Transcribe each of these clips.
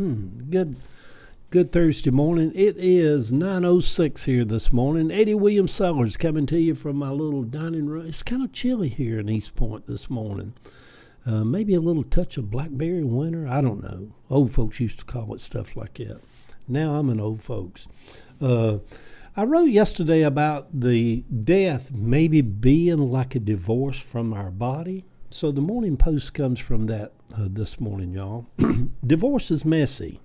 Good Thursday morning. It is 9:06 here this morning. Eddie William Sellers coming to you from my little dining room. It's kind of chilly here in East Point this morning. Maybe a little touch of blackberry winter. I don't know. Old folks used to call it stuff like that. Now I'm an old folks. I wrote yesterday about the death maybe being like a divorce from our body. So the morning post comes from that this morning, y'all. Divorce is messy.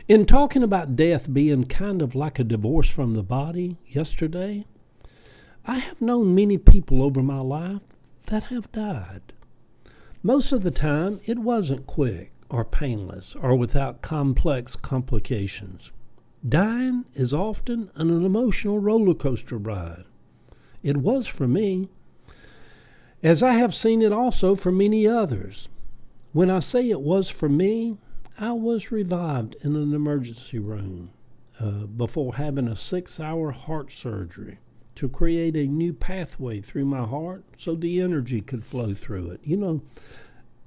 In talking about death being kind of like a divorce from the body yesterday, I have known many people over my life that have died. Most of the time, it wasn't quick or painless or without complex complications. Dying is often an emotional roller coaster ride. It was for me, as I have seen it also for many others. When I say it was for me, I was revived in an emergency room before having a 6-hour heart surgery to create a new pathway through my heart so the energy could flow through it. You know,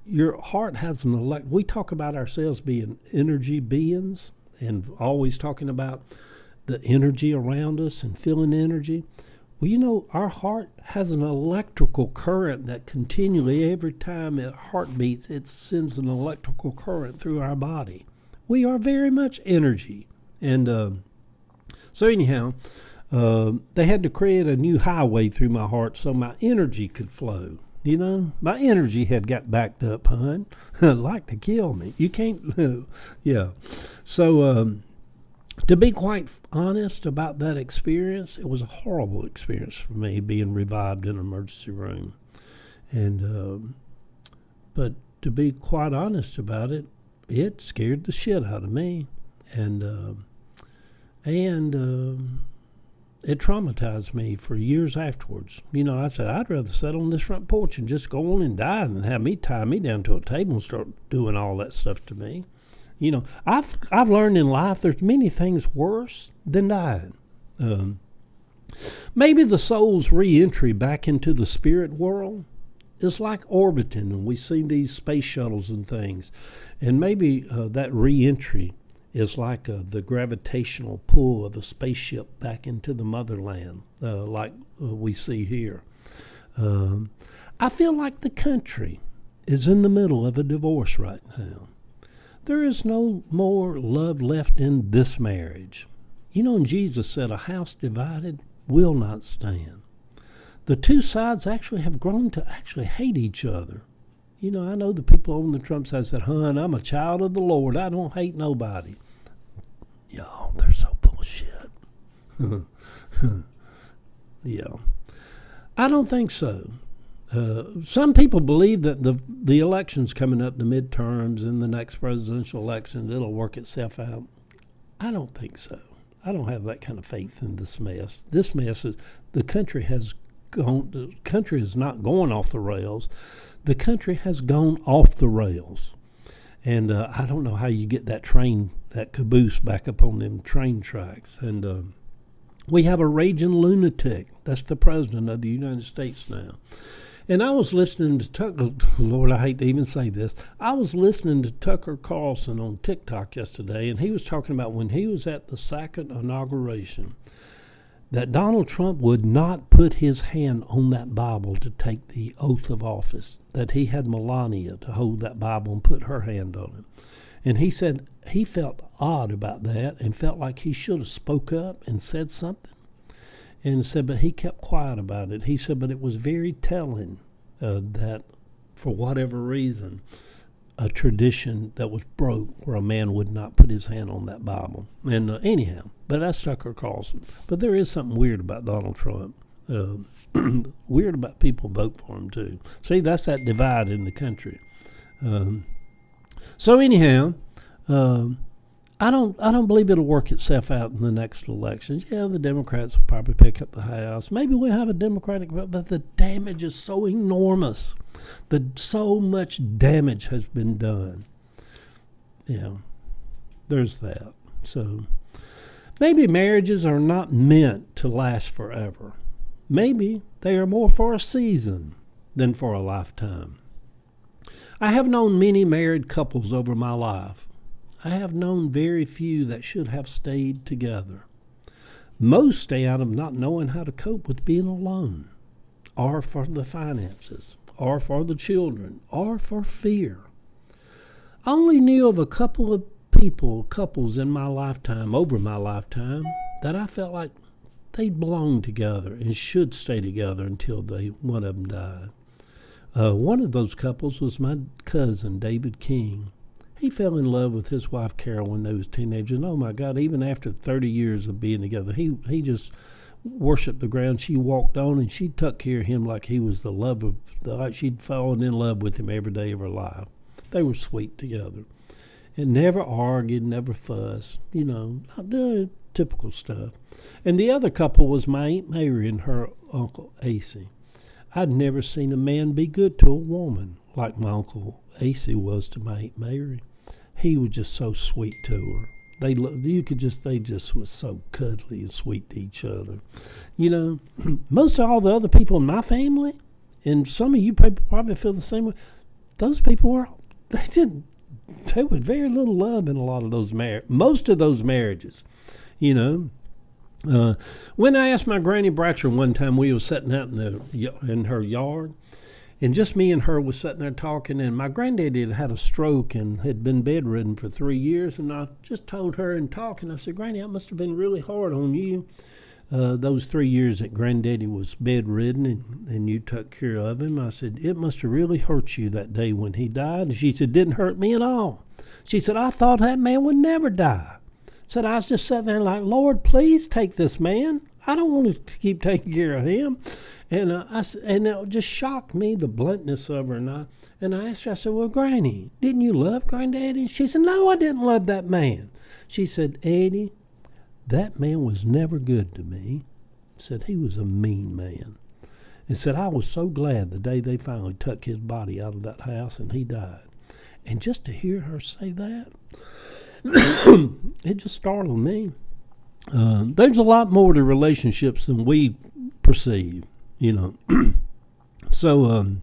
your heart has we talk about ourselves being energy beings and always talking about the energy around us and feeling energy. Well, you know, our heart has an electrical current that continually, every time a heart beats, it sends an electrical current through our body. We are very much energy. And so anyhow, they had to create a new highway through my heart so my energy could flow. You know, my energy had got backed up, hon. Like to kill me. You can't, yeah. So, to be quite honest about that experience, it was a horrible experience for me being revived in an emergency room. And but to be quite honest about it, it scared the shit out of me. And it traumatized me for years afterwards. You know, I said, I'd rather sit on this front porch and just go on and die than have me tie me down to a table and start doing all that stuff to me. You know, I've learned in life there's many things worse than dying. Maybe the soul's re-entry back into the spirit world is like orbiting, and we see these space shuttles and things. And maybe that re-entry is like the gravitational pull of a spaceship back into the motherland, like we see here. I feel like the country is in the middle of a divorce right now. There is no more love left in this marriage. You know, and Jesus said, a house divided will not stand. The two sides actually have grown to actually hate each other. You know, I know the people on the Trump side said, hon, I'm a child of the Lord. I don't hate nobody. Y'all, they're so full of shit. Yeah. I don't think so. Some people believe that the elections coming up, the midterms and the next presidential election, it'll work itself out. I don't think so. I don't have that kind of faith in this mess. This mess is, the country is not going off the rails. The country has gone off the rails. And I don't know how you get that caboose back up on them train tracks. And we have a raging lunatic. That's the president of the United States now. And I was listening to Tucker, Lord, I hate to even say this. I was listening to Tucker Carlson on TikTok yesterday, and he was talking about when he was at the second inauguration, that Donald Trump would not put his hand on that Bible to take the oath of office, that he had Melania to hold that Bible and put her hand on it. And he said he felt odd about that and felt like he should have spoke up and said something. And said, but he kept quiet about it. He said, but it was very telling that for whatever reason, a tradition that was broke where a man would not put his hand on that Bible. And anyhow, but that's Tucker Carlson. But there is something weird about Donald Trump. Weird about people vote for him too. See, that's that divide in the country. So anyhow, I don't believe it'll work itself out in the next elections. Yeah, the Democrats will probably pick up the House. Maybe we'll have a Democratic vote, but the damage is so enormous. So much damage has been done. Yeah, there's that. So maybe marriages are not meant to last forever. Maybe they are more for a season than for a lifetime. I have known many married couples over my life I have known very few that should have stayed together. Most stay out of not knowing how to cope with being alone, or for the finances, or for the children, or for fear. I only knew of a couple of couples in my lifetime, over my lifetime, that I felt like they belonged together and should stay together until one of them died. One of those couples was my cousin, David King. He fell in love with his wife, Carol, when they was teenagers. And oh, my God, even after 30 years of being together, he just worshiped the ground she walked on, and she took care of him like he was the love of, like she'd fallen in love with him every day of her life. They were sweet together. And never argued, never fussed, not the typical stuff. And the other couple was my Aunt Mary and her Uncle AC. I'd never seen a man be good to a woman like my Uncle AC was to my Aunt Mary. He was just so sweet to her. They just was so cuddly and sweet to each other. Most of all the other people in my family, and some of you people probably feel the same way, those people there was very little love in a lot of those most of those marriages, When I asked my Granny Bratcher one time, we was sitting out in her yard, and just me and her was sitting there talking, and my granddaddy had had a stroke and had been bedridden for 3 years, and I just told her in talking, I said, Granny, that must have been really hard on you. Those 3 years that Granddaddy was bedridden and you took care of him. I said, it must have really hurt you that day when he died. And she said, didn't hurt me at all. She said, I thought that man would never die. Said, I was just sitting there like, Lord, please take this man. I don't want to keep taking care of him. And it just shocked me, the bluntness of her. And I asked her, I said, well, Granny, didn't you love Granddaddy? She said, no, I didn't love that man. She said, Eddie, that man was never good to me. Said he was a mean man. And said, I was so glad the day they finally took his body out of that house and he died. And just to hear her say that, it just startled me. There's a lot more to relationships than we perceive, So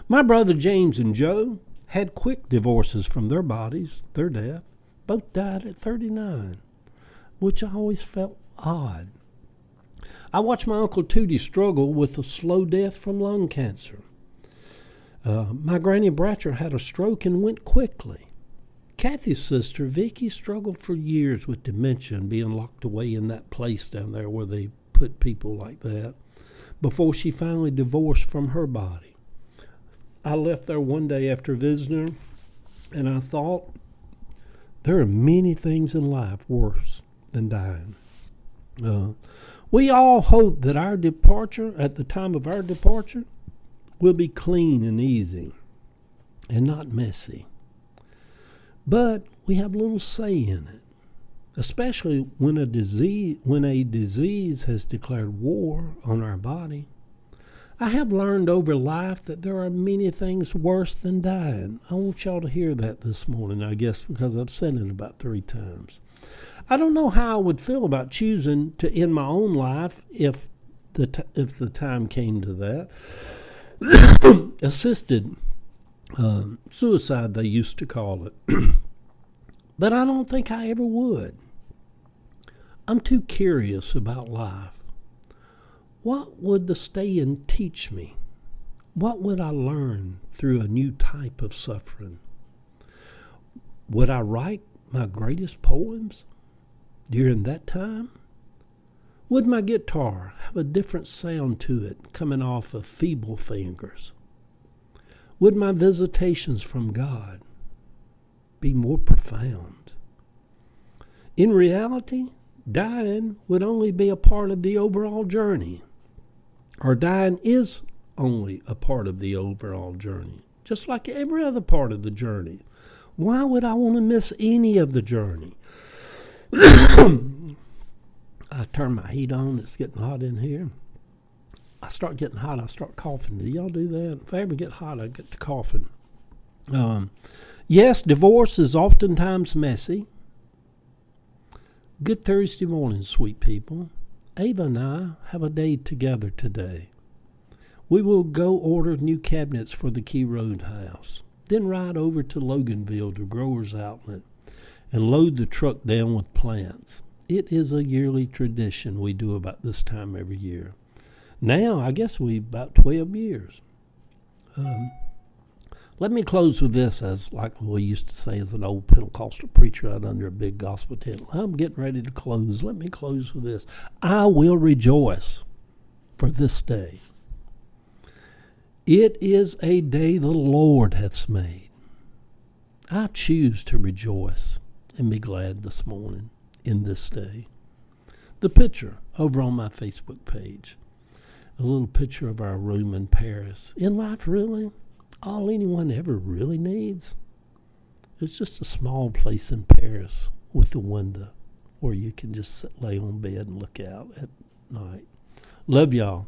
my brother James and Joe had quick divorces from their bodies, their death. Both died at 39. Which I always felt odd. I watched my Uncle Tootie struggle with a slow death from lung cancer. My Granny Bratcher had a stroke and went quickly. Kathy's sister, Vicky, struggled for years with dementia and being locked away in that place down there where they put people like that before she finally divorced from her body. I left there one day after visiting her, and I thought, there are many things in life worse than dying. We all hope that our departure, at the time of our departure, will be clean and easy and not messy. But we have little say in it, especially when a disease has declared war on our body. I have learned over life that there are many things worse than dying. I want y'all to hear that this morning, I guess, because I've said it about 3 times. I don't know how I would feel about choosing to end my own life if the time came to that. Assisted suicide, they used to call it. But I don't think I ever would. I'm too curious about life. What would the stay-in teach me? What would I learn through a new type of suffering? Would I write my greatest poems during that time? Would my guitar have a different sound to it coming off of feeble fingers? Would my visitations from God be more profound? In reality, dying would only be a part of the overall journey. Or dying is only a part of the overall journey, just like every other part of the journey. Why would I want to miss any of the journey? I turn my heat on. It's getting hot in here. I start getting hot. I start coughing. Do y'all do that? If I ever get hot, I get to coughing. Yes, divorce is oftentimes messy. Good Thursday morning, sweet people. Ava and I have a day together today. We will go order new cabinets for the Key Road house. then ride over to Loganville to Growers Outlet and load the truck down with plants. It is a yearly tradition we do about this time every year. Now, I guess we about 12 years. Let me close with this, as like we used to say as an old Pentecostal preacher out under a big gospel tent. I'm getting ready to close. Let me close with this. I will rejoice for this day. It is a day the Lord hath made. I choose to rejoice and be glad this morning in this day. The picture over on my Facebook page, a little picture of our room in Paris. In life, really, all anyone ever really needs is just a small place in Paris with a window where you can just lay on bed and look out at night. Love y'all.